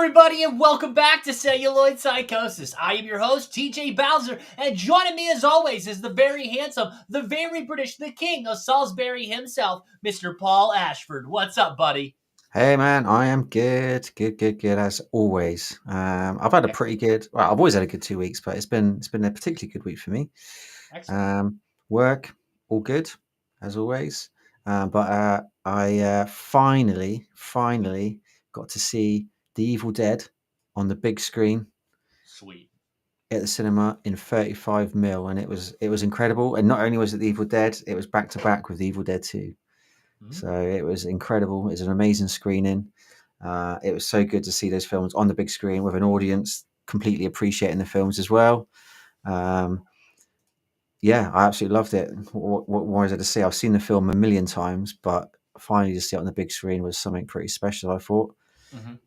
everybody, and welcome back to Celluloid Psychosis. I am your host, TJ Bowser, and joining me as always is the very handsome, the very British, the king of Salisbury himself, Mr. Paul Ashford. What's up, buddy? Hey man, I am good as always. I've had a pretty good. Well, I've always had a good 2 weeks, but it's been a particularly good week for me. Excellent. Work all good as always, but I finally got to see The Evil Dead on the big screen Sweet. at the cinema in 35mm, and it was incredible. And not only was it The Evil Dead, it was back to back with The Evil Dead 2. So it was incredible. It was an amazing screening. It was so good to see those films on the big screen with an audience completely appreciating the films as well. Yeah, I absolutely loved it. What more is there to see? I've seen the film a million times, but finally to see it on the big screen was something pretty special, I thought.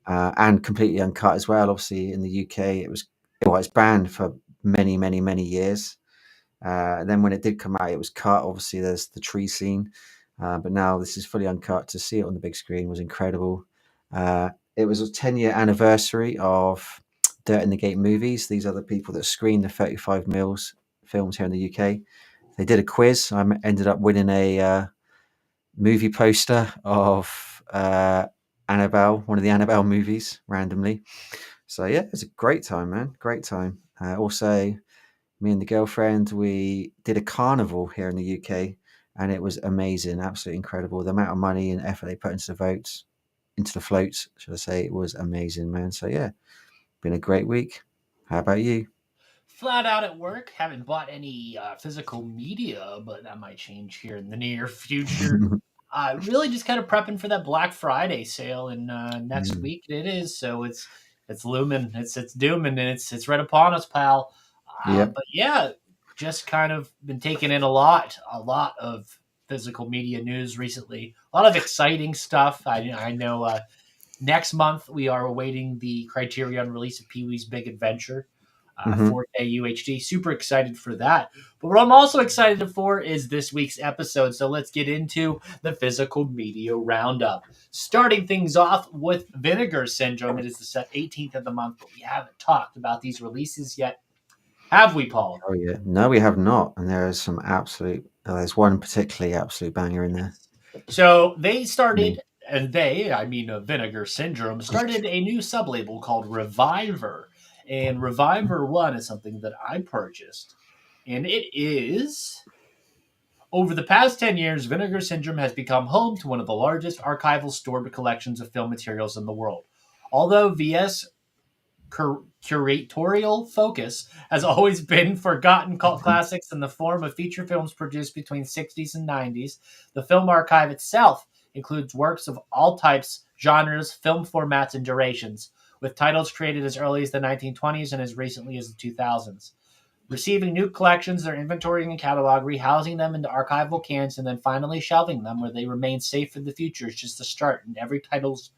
And completely uncut as well. Obviously, in the UK, it's banned for many, many, many years. Then when it did come out, it was cut. Obviously, there's the tree scene. But now this is fully uncut. To see it on the big screen was incredible. It was a 10-year anniversary of Dirt in the Gate movies. These are the people that screened the 35mm films here in the UK. They did a quiz. I ended up winning a movie poster of Annabelle, one of the Annabelle movies, randomly. So yeah, it was a great time, man. Great time. Also, me and the girlfriend, we did a carnival here in the UK. And it was amazing, absolutely incredible. The amount of money and effort they put into the floats, should I say, it was amazing, man. So yeah, been a great week. How about you? Flat out at work. Haven't bought any physical media, but that might change here in the near future. Really just kind of prepping for that Black Friday sale in next week. It is, so it's looming, it's dooming, and it's right upon us, pal. Yep. But yeah, just kind of been taking in a lot of physical media news recently. A lot of exciting stuff. I know next month we are awaiting the Criterion release of Pee-wee's Big Adventure. 4K UHD. Super excited for that. But what I'm also excited for is this week's episode. So let's get into the physical media roundup. Starting things off with Vinegar Syndrome. It is the 18th of the month, but we haven't talked about these releases yet. Have we, Paul? Oh yeah, no, we have not. And there is some there's one particularly absolute banger in there. So they started, and Vinegar Syndrome started a new sublabel called Reviver. And Reviver 1 is something that I purchased. And it is, over the past 10 years, Vinegar Syndrome has become home to one of the largest archival stored collections of film materials in the world. Although VS curatorial focus has always been forgotten cult classics in the form of feature films produced between 60s and 90s, the film archive itself includes works of all types, genres, film formats, and durations, with titles created as early as the 1920s and as recently as the 2000s. Receiving new collections, their inventorying and catalog, rehousing them into archival cans, and then finally shelving them where they remain safe for the future is just the start in every title's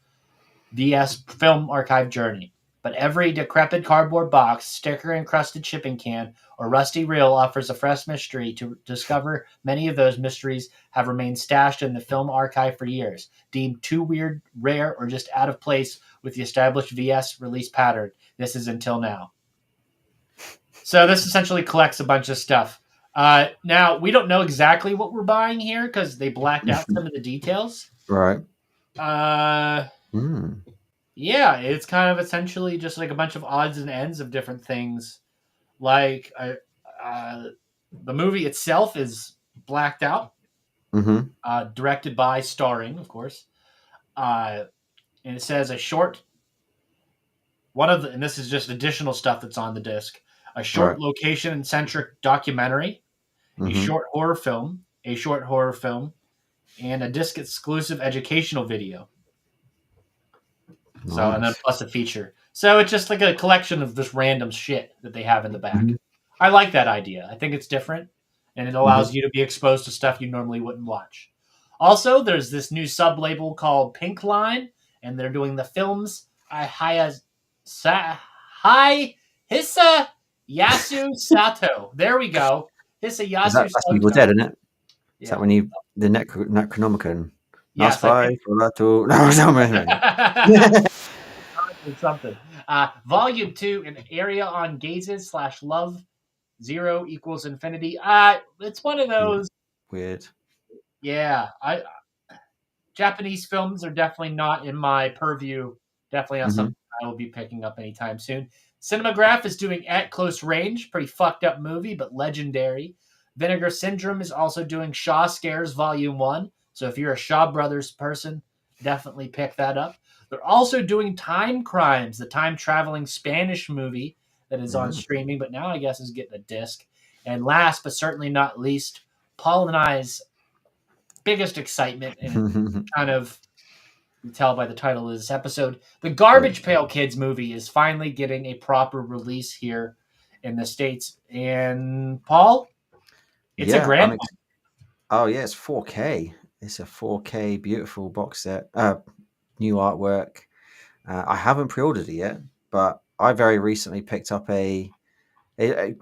VS film archive journey. But every decrepit cardboard box, sticker-encrusted shipping can, or rusty reel offers a fresh mystery. To discover many of those mysteries have remained stashed in the film archive for years, deemed too weird, rare, or just out of place with the established VS release pattern. This is until now. So this essentially collects a bunch of stuff. Now, we don't know exactly what we're buying here because they blacked out some of the details. Right. Yeah, it's kind of essentially just like a bunch of odds and ends of different things. Like the movie itself is blacked out, directed by, starring, of course. And it says a short, and this is just additional stuff that's on the disc, a short location-centric documentary, a short horror film, and a disc-exclusive educational video. Nice. So, and then plus a feature. So it's just like a collection of this random shit that they have in the back. I like that idea. I think it's different, and it allows you to be exposed to stuff you normally wouldn't watch. Also, there's this new sub-label called Pink Line, and they're doing the films Hisa Yasu Sato. There we go. Hisa Yasu Sato. That's Evil Dead, isn't it? Is that when the Necronomicon? Yes. It's something. Volume 2, an area on gazes / love 0 equals infinity. It's one of those. Weird. Yeah, Japanese films are definitely not in my purview. Definitely not Mm-hmm. something I will be picking up anytime soon. Cinematograph is doing At Close Range, pretty fucked up movie, but legendary. Vinegar Syndrome is also doing Shaw Scares Volume 1. So if you're a Shaw Brothers person, definitely pick that up. They're also doing Time Crimes, the time traveling Spanish movie that is on streaming, but now I guess is getting a disc. And last but certainly not least, Paul and I's biggest excitement, and kind of you tell by the title of this episode, the Garbage Pail Kids movie is finally getting a proper release here in the States. And Paul, it's a Yeah, grand one. oh yeah, it's 4K. It's a 4K beautiful box set. New artwork. I haven't pre-ordered it yet, but I very recently picked up it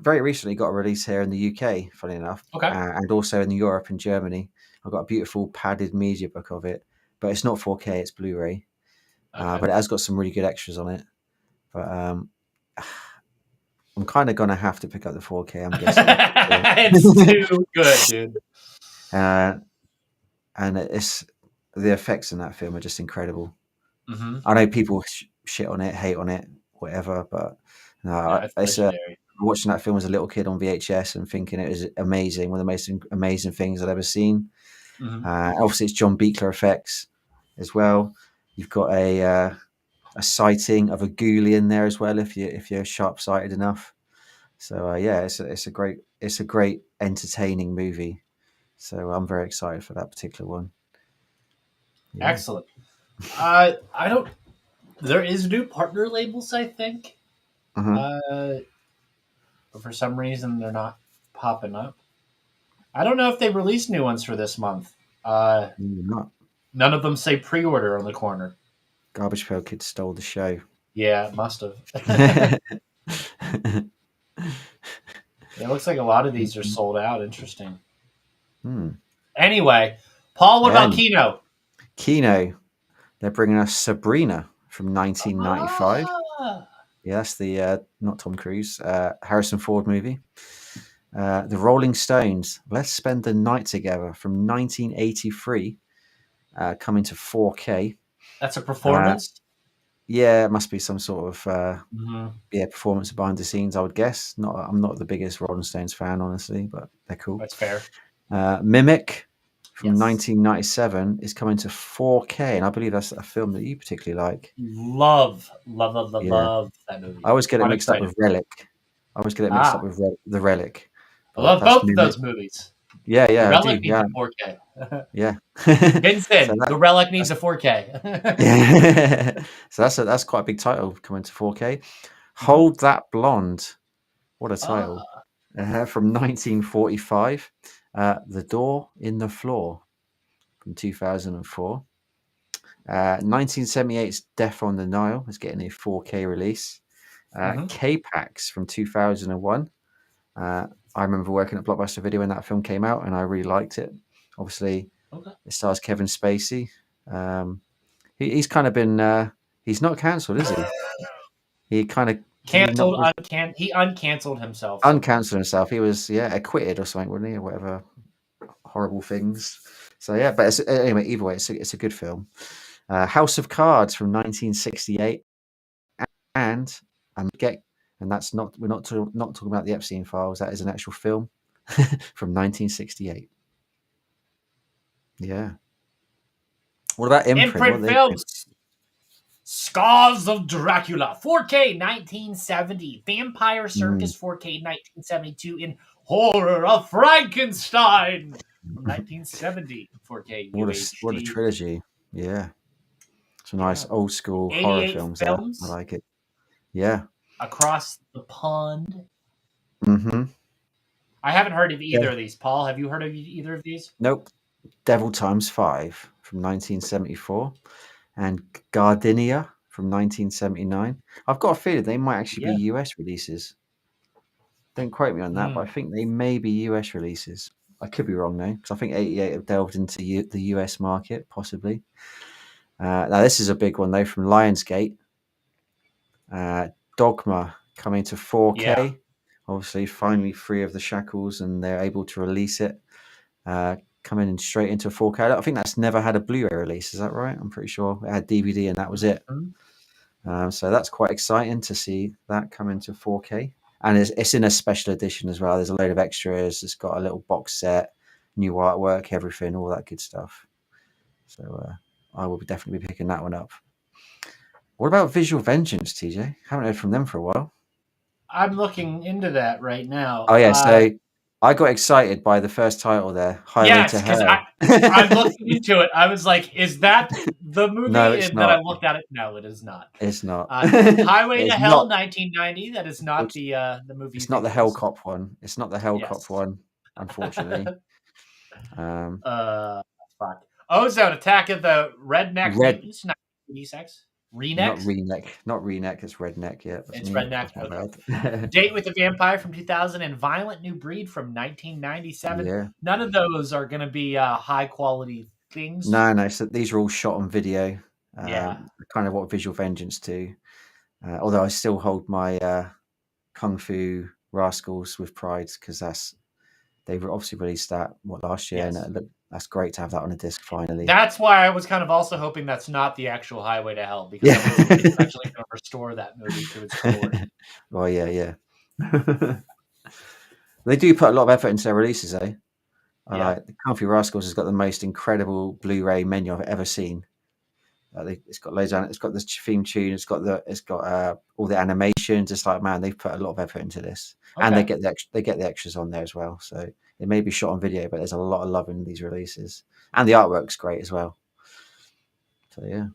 very recently got a release here in the UK, funny enough, Okay. and also in Europe and Germany. I've got a beautiful padded media book of it, but it's not 4K, it's Blu-ray. Okay. But it has got some really good extras on it. But I'm kind of going to have to pick up the 4K, I'm guessing. It's too good, dude. And it's the effects in that film are just incredible. Mm-hmm. I know people shit on it, hate on it, whatever, but no, It's legendary. watching that film as a little kid on VHS and thinking it was amazing, one of the most amazing things I'd ever seen. Mm-hmm. Obviously, it's John Beekler effects as well. You've got a sighting of a ghoulie in there as well if you're sharp sighted enough. So yeah, it's a great entertaining movie. So I'm very excited for that particular one. Yeah. Excellent. I don't. There is new partner labels, I think. Uh-huh. But for some reason, they're not popping up. I don't know if they released new ones for this month. Not None of them say pre-order on the corner. Garbage Pail Kids stole the show. Yeah, it must have. It looks like a lot of these are sold out. Interesting. Anyway, Paul, what about Kino? Kino, they're bringing us Sabrina from 1995. Yeah, that's the not Tom Cruise, Harrison Ford movie. The Rolling Stones, Let's Spend the Night Together from 1983, coming to 4K. That's a performance? Yeah, it must be some sort of performance behind the scenes, I would guess. I'm not the biggest Rolling Stones fan, honestly, but they're cool. That's fair. Mimic from 1997 is coming to 4K, and I believe that's a film that you particularly like. Love that movie. I always get it mixed up with Relic. The Relic. I love both of those movies. Yeah, The I Relic do. needs Yeah. a 4K. Yeah. Vincent, The Relic needs a 4K. Yeah. So that's quite a big title coming to 4K. Hold That Blonde. What a title. From 1945. The Door in the Floor from 2004. 1978's Death on the Nile is getting a 4K release. K-Pax from 2001. I remember working at Blockbuster Video when that film came out, and I really liked it. Obviously, it stars Kevin Spacey. He's kind of been he's not cancelled, is he? He kind of canceled. He uncancelled himself. Uncancelled himself. He was acquitted or something, wasn't he? Or whatever horrible things. So yeah, but anyway, either way, it's a good film. House of Cards from 1968, and that's not we're not talking about the Epstein files. That is an actual film from 1968. Yeah. What about Imprint? Films. Scars of Dracula, 4K 1970. Vampire Circus, 4K 1972. In Horror of Frankenstein from 1970, 4K UHD. What a trilogy. Yeah. Some nice old school horror films there. I like it. Yeah. Across the Pond. Mm-hmm. I haven't heard of either of these. Paul, have you heard of either of these? Nope. Devil Times 5 from 1974 and Gardenia from 1979. I've got a feeling they might actually be US releases. Don't quote me on that, but I think they may be US releases. I could be wrong though, because I think 88 have delved into the US market, possibly. Now this is a big one though, from Lionsgate. Dogma coming to 4K. Yeah. Obviously, finally free of the shackles, and they're able to release it. Coming in straight into 4K. I think that's never had a Blu-ray release. Is that right? I'm pretty sure it had DVD, and that was it. So that's quite exciting to see that come into 4K. And it's in a special edition as well. There's a load of extras. It's got a little box set, new artwork, everything, all that good stuff. So I will definitely be picking that one up. What about Visual Vengeance, TJ? Haven't heard from them for a while. I'm looking into that right now. Oh yeah, so I got excited by the first title there, Highway to yes, because Hell. I'm looking into it. I was like, "Is that the movie?" No, it's and then I not. looked at it. No, it is not. It's not. Highway to It's Hell, not. 1990. That is not the movie. It's you not think the it Hell is. Cop one. It's not the Hell Cop Yes. one, unfortunately. Fuck. Ozone, Attack of the Redneck Mutants, 1986. Not Reneck. Not Reneck. It's Redneck. Yeah, It's Redneck. Okay. Date with the Vampire from 2000 and Violent New Breed from 1997. Yeah. None of those are going to be high quality things. No. So these are all shot on video. Yeah. Kind of what Visual Vengeance do. Although I still hold my Kung Fu Rascals with pride because they've obviously released that last year, Yes. and that's great to have that on a disc finally. That's why I was kind of also hoping that's not the actual Highway to Hell, because somebody's actually going to restore that movie to its glory. Well, yeah. They do put a lot of effort into their releases, though. Like the Kung Fu Rascals has got the most incredible Blu-ray menu I've ever seen. It's got loads of, it's got the theme tune, it's got all the animations. It's like, man, they've put a lot of effort into this, and they get the extras on there as well. So it may be shot on video, but there's a lot of love in these releases, and the artwork's great as well. So yeah.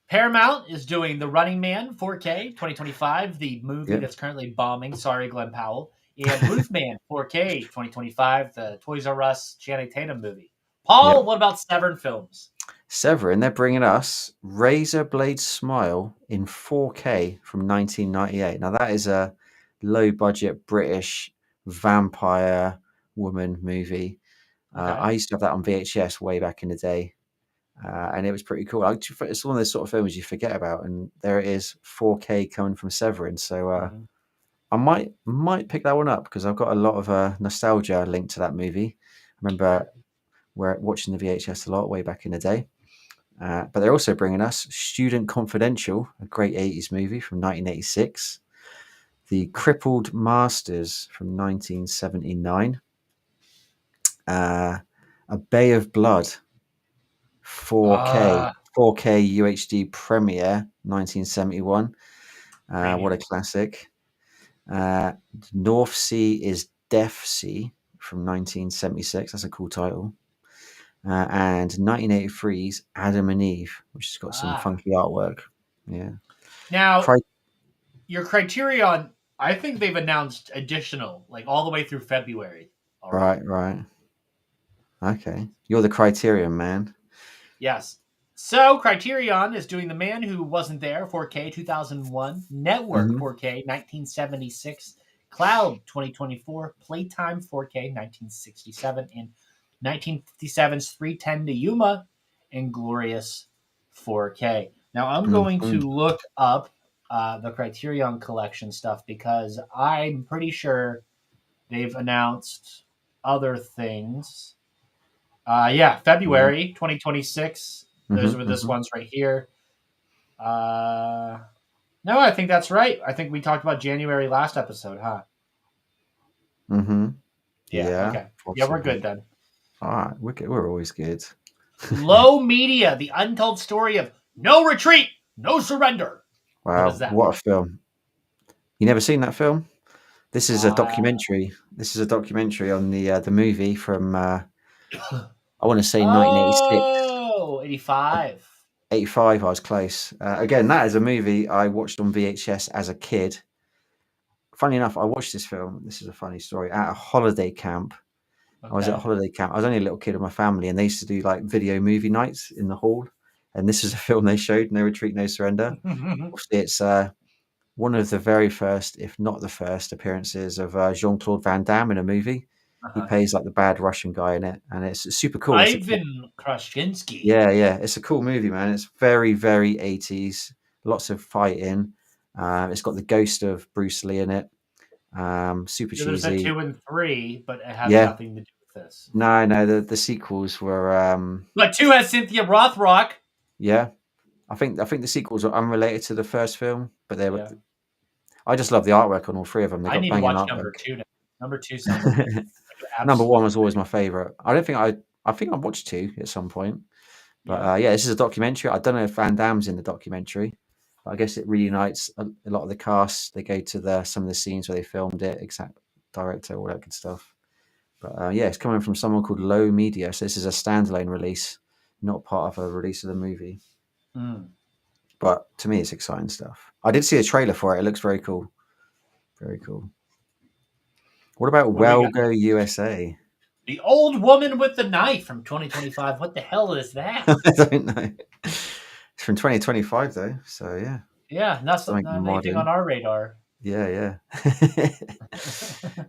Paramount is doing The Running Man 4K 2025, the movie that's currently bombing. Sorry, Glenn Powell. And Wolfman 4K 2025, the Toys R Us Channing Tatum movie. Paul, what about Severin Films? Severin, they're bringing us Razor Blade Smile in 4K from 1998. Now that is a low-budget British vampire woman movie. I used to have that on VHS way back in the day. And it was pretty cool. It's one of those sort of films you forget about, and there it is, 4K coming from Severin. So I might pick that one up because I've got a lot of nostalgia linked to that movie. I remember watching the VHS a lot way back in the day. But they're also bringing us Student Confidential, a great 80s movie from 1986. The Crippled Masters from 1979. A Bay of Blood. 4K UHD premiere 1971. What a classic. North Sea is Deaf Sea from 1976. That's a cool title. And 1983's Adam and Eve, which has got some funky artwork. Yeah. Now, your Criterion, I think they've announced additional, like all the way through February. Right. Okay. You're the Criterion man. Yes. So Criterion is doing The Man Who Wasn't There, 4K 2001, Network 4K 1976, Cloud 2024, Playtime 4K 1967, and 1957's 310 to Yuma, Inglorious 4K. Now I'm going to look up the Criterion Collection stuff because I'm pretty sure they've announced other things. February 2026. Those were this ones right here. No, I think that's right. I think we talked about January last episode, huh? Yeah. Okay. Possibly. Yeah, we're good then. All right, we're always good. Low Media, the untold story of no retreat, no surrender. Wow, what a film! You never seen that film? This is a documentary. This is a documentary on the movie from I want to say 1986. Oh, 85. 85, I was close. Again, that is a movie I watched on VHS as a kid. Funny enough, I watched this film. This is a funny story. At a holiday camp. I was at a holiday camp. I was only a little kid with my family, and they used to do like video movie nights in the hall. And this is a film they showed, No Retreat, No Surrender. It's one of the very first, if not the first, appearances of Jean-Claude Van Damme in a movie. He plays like the bad Russian guy in it, and it's super cool. Ivan Kraschinsky. Yeah. It's a cool movie, man. It's very, very 80s. Lots of fighting. It's got the ghost of Bruce Lee in it. Super Yeah, there's a cheesy. 2 and 3, but it has Yeah. nothing to do with this. No, the sequels were But 2 has Cynthia Rothrock. yeah. I think the sequels are unrelated to the first film, but they were. Yeah. I just love the artwork on all three of them. They I got need to banging watch number artwork. 2 now. Number 2 sounds like Number absolute. one was always my favorite. I think I watched two at some point, but Yeah. yeah, this is a documentary. I don't know if Van Damme's in the documentary, but I guess it reunites a lot of the cast. They go to some of the scenes where they filmed it, exact director, all that good stuff. But yeah, it's coming from someone called Low Media, so this is a standalone release, not part of a release of the movie. Mm. But to me, it's exciting stuff. I did see a trailer for it. It looks very cool. Very cool. What about What do we Well got? Go USA? The Old Woman with the Knife from 2025. What the hell is that? I don't know. It's from 2025 though, so yeah, Yeah, not anything on modern. our radar. Yeah.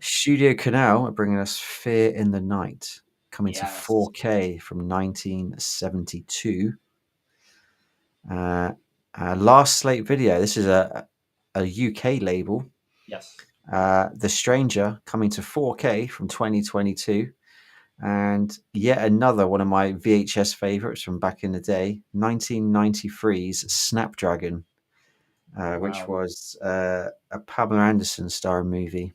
Studio Canal are bringing us Fear in the Night, coming to Yes. 4K from 1972. Last Slate Video. This is a UK label. Yes. The Stranger coming to 4K from 2022. And yet another one of my VHS favorites from back in the day, 1993's Snapdragon, which Wow. was a Pamela Anderson starring movie.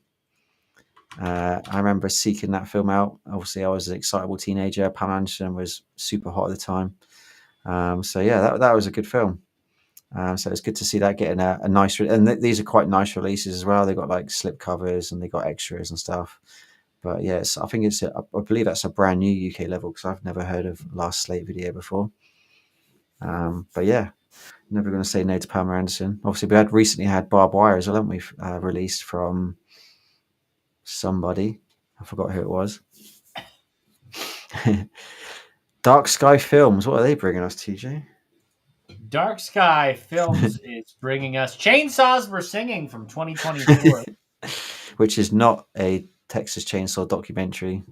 I remember seeking that film out. Obviously, I was an excitable teenager. Pamela Anderson was super hot at the time. So yeah, that was a good film. So it's good to see that getting a nice, and these are quite nice releases as well. They got like slip covers and they got extras and stuff. But yeah, I think I believe that's a brand new UK level because I've never heard of Last Slate Video before. But yeah, never going to say no to Pamela Anderson. Obviously, we recently had Barbed Wire as well, haven't we? Released from somebody. I forgot who it was. Dark Sky Films. What are they bringing us, TJ? Dark Sky Films is bringing us Chainsaws Were Singing from 2024. Which is not a Texas Chainsaw documentary,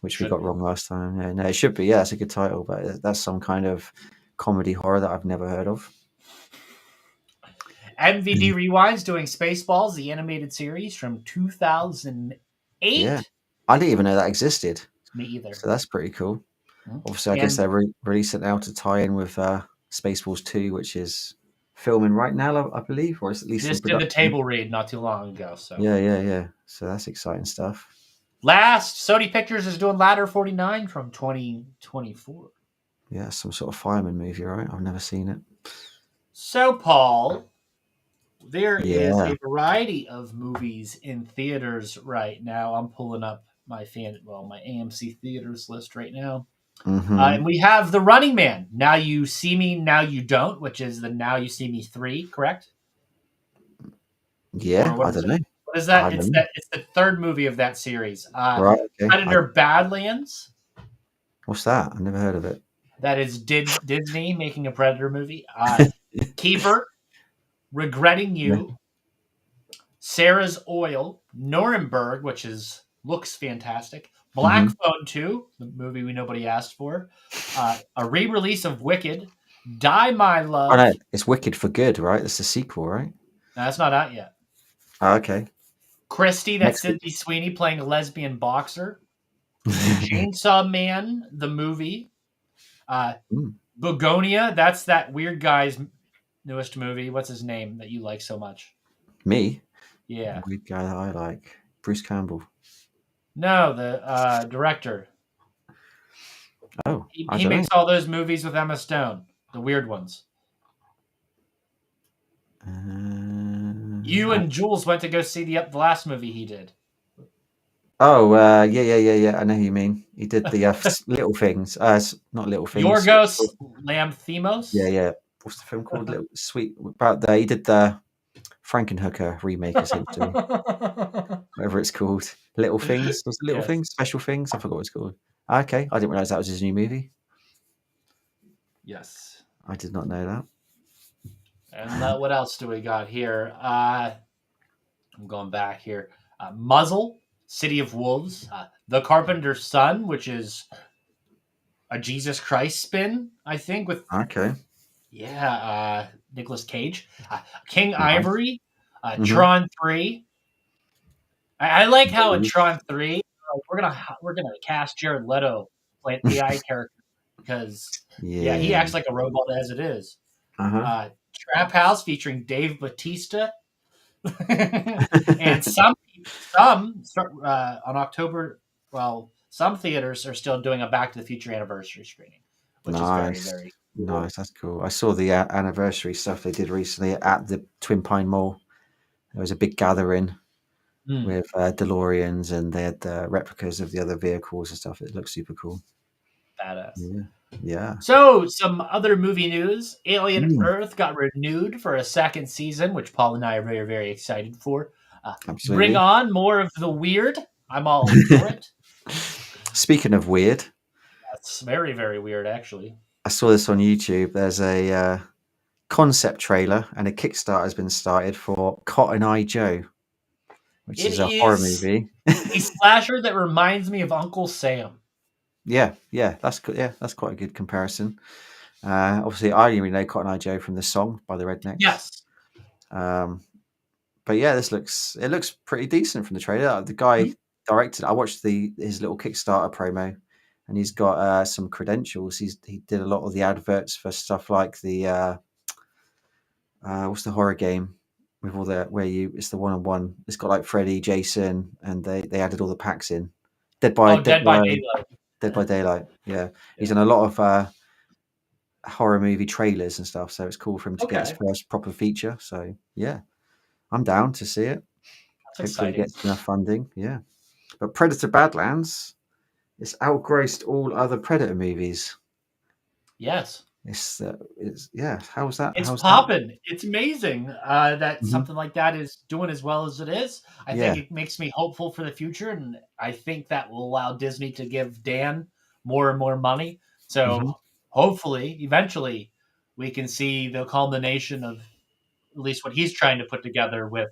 which we Should got be. wrong last time. Yeah, no, it should be. Yeah, it's a good title, but that's some kind of comedy horror that I've never heard of. MVD Rewinds doing Spaceballs, the animated series from 2008. Yeah, I didn't even know that existed. Me either. So that's pretty cool. Hmm. Obviously, I guess they're releasing it now to tie in with Spaceballs 2, which is filming right now, I believe, or it's at least in Just did production. the table read not too long ago. So Yeah. So that's exciting stuff. last, Sony Pictures is doing Ladder 49 from 2024. Yeah, some sort of fireman movie, right? I've never seen it. So, Paul, there is Yeah. a variety of movies in theaters right now. I'm pulling up my AMC theaters list right now. Mm-hmm. And we have The Running Man, Now You See Me, Now You Don't, which is the Now You See Me 3, correct? Yeah, I don't know. What is that? It's the third movie of that series. Right. Okay. Predator Badlands. What's that? I've never heard of it. That is Disney making a Predator movie. Keeper, Regretting You, Sarah's Oil, Nuremberg, which looks fantastic. Black Phone 2, the movie nobody asked for. A re-release of Wicked. Die My Love. Oh, no, it's Wicked for Good, right? That's the sequel, right? No, that's not out yet. Oh, okay. Christy, that's Sydney Sweeney playing a lesbian boxer. Chainsaw Man, the movie. Begonia, that's that weird guy's newest movie. What's his name that you like so much? Me? Yeah. The weird guy that I like. Bruce Campbell. No, the director. Oh, he makes all those movies with Emma Stone, the weird ones. You and Jules went to go see the last movie he did. Oh, yeah. I know who you mean. He did the Little Things. Not Little Things. Yorgos Lanthimos. Yeah. What's the film called? Little Sweet. He did the Frankenhooker remake, essentially. Whatever it's called. Little Things. Was it Little Things? Special Things? I forgot what it's called. Okay, I didn't realize that was his new movie. Yes. I did not know that. And what else do we got here? I'm going back here. Muzzle, City of Wolves, The Carpenter's Son, which is a Jesus Christ spin, I think. With okay, Nicolas Cage, King Ivory, Tron 3. I like how in Tron 3 we're gonna cast Jared Leto play an AI character because he Yeah. acts like a robot as it is. Uh-huh. Trap House featuring Dave Bautista, and some on October. Well, some theaters are still doing a Back to the Future anniversary screening, which is very Nice. very cool. Nice. That's cool. I saw the anniversary stuff they did recently at the Twin Pine Mall. There was a big gathering with DeLoreans, and they had replicas of the other vehicles and stuff. It looks super cool. Badass. Yeah. Yeah. So, some other movie news. Alien Mm, Earth got renewed for a second season, which Paul and I are very, very excited for. Bring absolutely. on more of the weird. I'm all for it. Speaking of weird, That's very, very weird, actually. I saw this on YouTube. There's a concept trailer and a Kickstarter has been started for Cotton Eye Joe, which It is a horror is movie. a slasher that reminds me of Uncle Sam. Yeah, that's good. Yeah, that's quite a good comparison. Obviously, I only know Cotton Eye Joe from the song by the Rednecks. Yes. But yeah, it looks pretty decent from the trailer. The guy directed. I watched his little Kickstarter promo, and he's got some credentials. He did a lot of the adverts for stuff like the what's the horror game with all the it's the 1-on-1. It's got like Freddy, Jason, and they added all the packs in. Dead by Daylight. Dead by Daylight. Yeah, he's done a lot of horror movie trailers and stuff. So it's cool for him to get his first proper feature. So yeah, I'm down to see it. That's Hopefully, exciting. it gets enough funding. Yeah, but Predator Badlands, it's outgrossed all other Predator movies. Yes. It's yeah. How's that? It's How's popping. That? It's amazing that Mm-hmm. something like that is doing as well as it is. I think it makes me hopeful for the future, and I think that will allow Disney to give Dan more and more money. So hopefully, eventually, we can see the culmination of at least what he's trying to put together with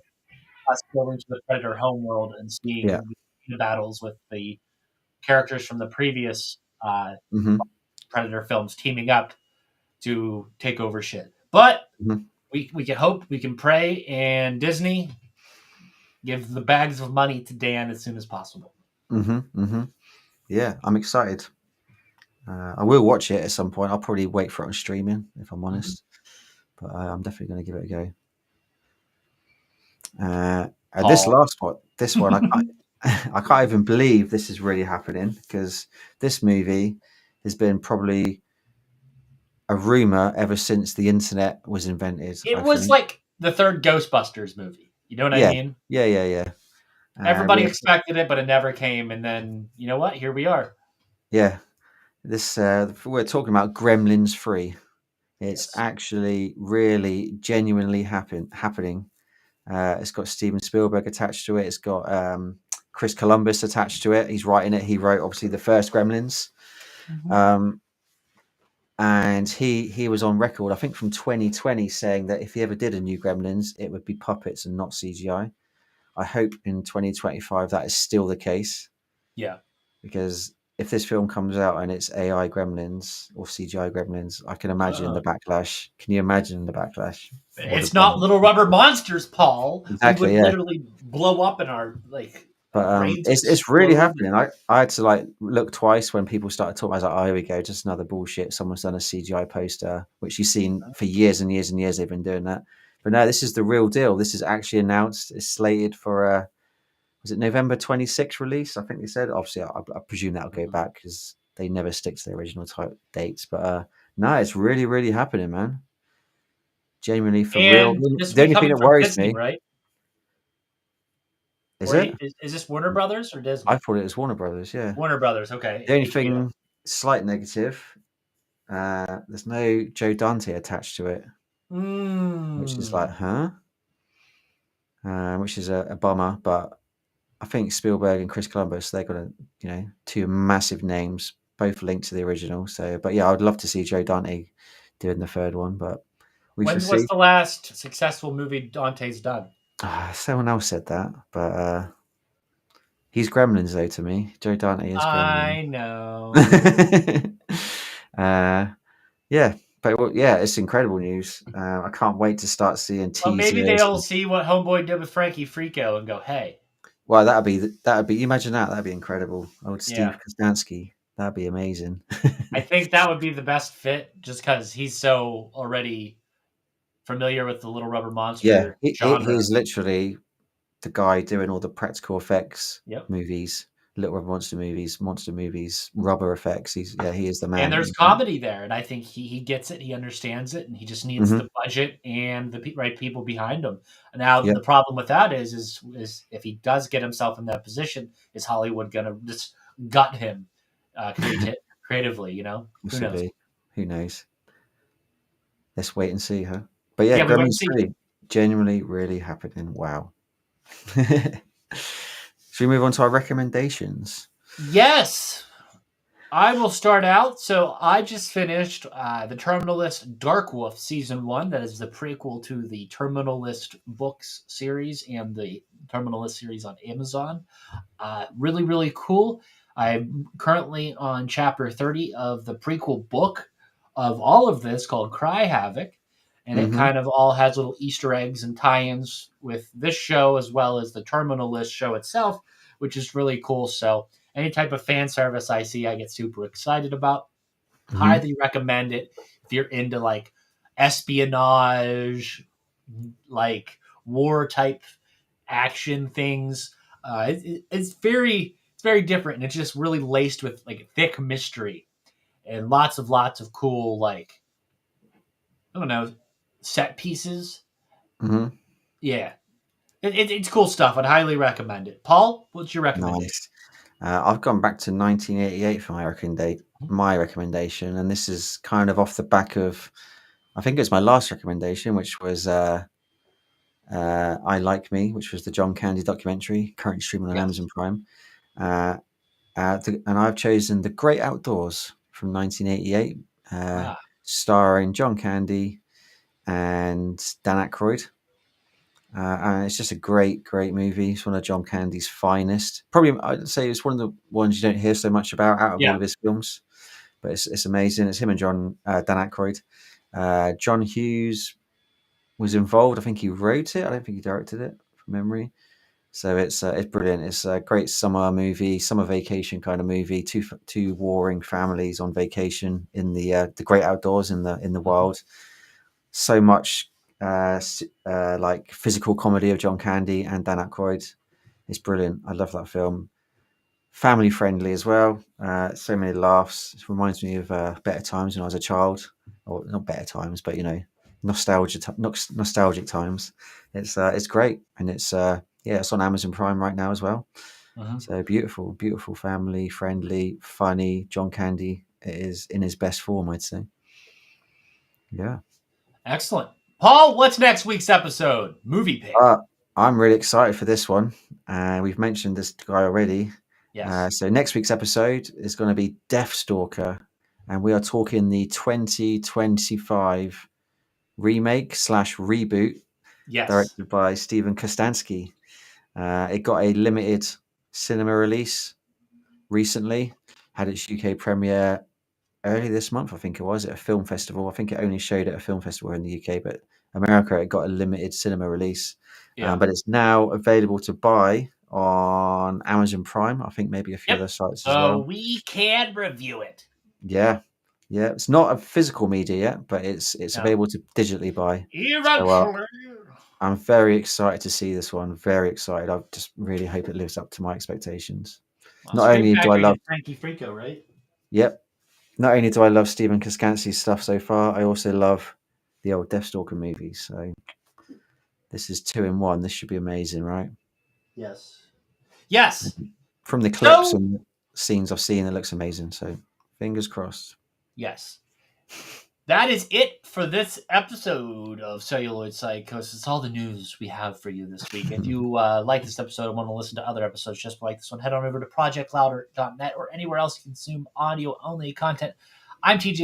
us going to the Predator homeworld and seeing the battles with the characters from the previous Predator films teaming up to take over shit. But we can hope, we can pray, and Disney give the bags of money to Dan as soon as possible. Yeah, I'm excited. I will watch it at some point. I'll probably wait for it on streaming, if I'm honest. But I'm definitely going to give it a go. This one, I can't even believe this is really happening, because this movie has been probably a rumor ever since the internet was invented. It was like the third Ghostbusters movie. You know what I mean? Yeah. Everybody expected it, but it never came. And then, you know what? Here we are. Yeah. This we're talking about Gremlins 3. It's actually really genuinely happening. It's got Steven Spielberg attached to it. It's got Chris Columbus attached to it. He's writing it. He wrote obviously the first Gremlins. And he was on record, I think from 2020, saying that if he ever did a new Gremlins, it would be puppets and not CGI. I hope in 2025 that is still the case. Yeah. Because if this film comes out and it's AI Gremlins or CGI Gremlins, I can imagine the backlash. Can you imagine the backlash? It's not little rubber monsters, Paul. Exactly. We would literally blow up in our But it's really happening. I had to look twice when people started talking. I was like, oh, here we go, just another bullshit. Someone's done a CGI poster, which you've seen for years and years and years. They've been doing that. But no, this is the real deal. This is actually announced. It's slated for was it November 26th release? I think they said. Obviously, I presume that'll go back because they never stick to the original type dates. But no, it's really, really happening, man. Genuinely for real. The only thing that worries Disney, me, right? Is it? Is this Warner Brothers or Disney? I thought it was Warner Brothers. Yeah, Warner Brothers. Okay. The only thing, slight negative, there's no Joe Dante attached to it, which is like, which is a bummer. But I think Spielberg and Chris Columbus, they're gonna, two massive names, both linked to the original. So, but yeah, I'd love to see Joe Dante doing the third one. But when was the last successful movie Dante's done? Someone else said that, but he's Gremlins though to me. Joe Dante is Gremlins. I know. Yeah, But yeah, it's incredible news. I can't wait to start seeing Well, maybe teasers. they'll see what Homeboy did with Frankie Frico and go, "Hey, Well, that'd be. You imagine that. That'd be incredible. Old yeah." Steve Kostansky. That'd be amazing. I think that would be the best fit, just because he's so already familiar with the Little Rubber Yeah, Monster he's genre. literally the guy doing all the practical effects Yep. movies, Little Rubber monster movies, rubber effects. He is the And man. there's comedy there, and I think he gets it, he understands it, and he just needs Hmm. the budget and the right people behind him. Now, Yeah, the problem with that is if he does get himself in that position, is Hollywood gonna just gut him creatively? Who knows? possibly. Who knows? Let's wait and see, huh? But yeah, Yeah, we wait and Gremlins see. 3, genuinely really happening. Wow. Should we move on to our recommendations? Yes, I will start out. So I just finished the Terminal List Dark Wolf Season 1. That is the prequel to the Terminal List books series and the Terminal List series on Amazon. Really, really cool. I'm currently on chapter 30 of the prequel book of all of this called Cry Havoc. And it Hmm. kind of all has little Easter eggs and tie ins with this show as well as the Terminal List show itself, which is really cool. So, any type of fan service I see, I get super excited about. Hmm. Highly recommend it if you're into like espionage, like war type action things. It's very different, and it's just really laced with like thick mystery and lots of cool, like, I don't know, set pieces. Hmm. Yeah, it's cool stuff. I'd highly recommend it. Paul, what's your recommendation? Nice. I've gone back to 1988 for my recommendation, and this is kind of off the back of, I think it's my last recommendation, which was I Like Me, which was the John Candy documentary, currently streaming on Yes. Amazon Prime. Uh, and I've chosen The Great Outdoors from 1988, uh, Ah. starring John Candy and Dan Aykroyd. And it's just a great movie. It's one of John Candy's finest. Probably, I'd say it's one of the ones you don't hear so much about out of all Yeah. of his films. But it's amazing. It's him and Dan Aykroyd. John Hughes was involved. I think he wrote it. I don't think he directed it from memory. So it's brilliant. It's a great summer movie, summer vacation kind of movie. Two warring families on vacation in the great outdoors in the Mhm. wild. So much like physical comedy of John Candy and Dan Aykroyd. It's brilliant. I love that film. Family friendly as well. So many laughs. It reminds me of better times when I was a child, or not better times, but nostalgic times. It's great, and it's on Amazon Prime right now as well. Mhm. So beautiful, family friendly, funny. John Candy is in his best form, I'd say. Yeah. Excellent. Paul, what's next week's episode? Movie pick. Uh, I'm really excited for this one. We've mentioned this guy already. Yes. So next week's episode is going to be Deathstalker, and we are talking the 2025 remake slash reboot Yes. directed by Steven Kostansky. It got a limited cinema release recently, had its UK premiere early this month, I think it was, at a film festival. I think it only showed at a film festival in the UK, but America, it got a limited cinema release. Yeah. But it's now available to buy on Amazon Prime. I think maybe a few Yep. other sites as So well. we can review it. Yeah, yeah. It's not a physical media yet, but it's No. available to digitally buy. So Eventually. I'm very excited to see this one. Very excited. I just really hope it lives up to my expectations. Well, Not Scream only do I Factory love, did Frankie Frico, right? yep, not only do I love Stephen Kostansky's stuff so far, I also love the old Deathstalker movies. So this is two in one. This should be amazing, right? Yes. Yes. From the clips So, and scenes I've seen, it looks amazing. So fingers crossed. yes. That is it for this episode of Celluloid Psychosis. It's all the news we have for you this week. If you like this episode and want to listen to other episodes just like this one, head on over to projectlouder.net or anywhere else you consume audio only content. I'm TJ